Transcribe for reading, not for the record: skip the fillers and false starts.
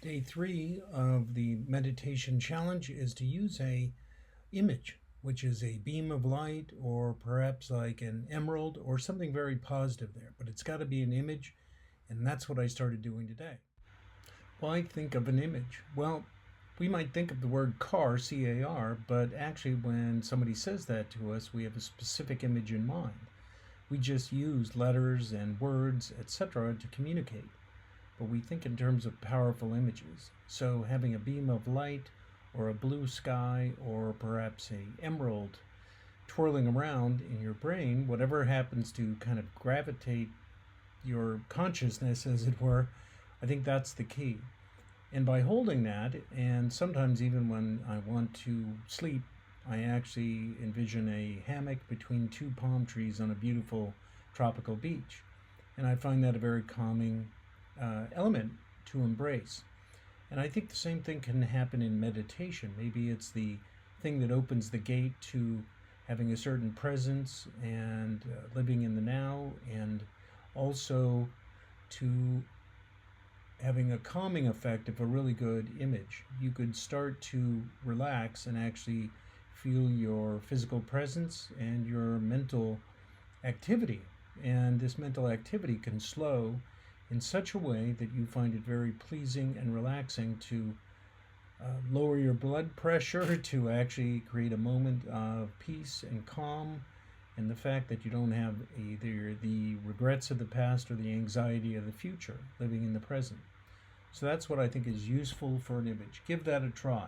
Day 3 of the meditation challenge is to use a image, which is a beam of light or perhaps like an emerald or something very positive there. But it's got to be an image, and that's what I started doing today. Why think of an image? Well, we might think of the word car, C-A-R, but actually when somebody says that to us, we have a specific image in mind. We just use letters and words, etc., to communicate, but we think in terms of powerful images. So having a beam of light or a blue sky or perhaps a emerald twirling around in your brain, whatever happens to kind of gravitate your consciousness, as it were, I think that's the key. And by holding that, and sometimes even when I want to sleep, I actually envision a hammock between two palm trees on a beautiful tropical beach. And I find that a very calming element to embrace. And I think the same thing can happen in meditation. Maybe it's the thing that opens the gate to having a certain presence and living in the now, and also to having a calming effect of a really good image. You could start to relax and actually feel your physical presence and your mental activity. And this mental activity can slow in such a way that you find it very pleasing and relaxing to lower your blood pressure, to actually create a moment of peace and calm, and the fact that you don't have either the regrets of the past or the anxiety of the future, living in the present. So that's what I think is useful for an image. Give that a try.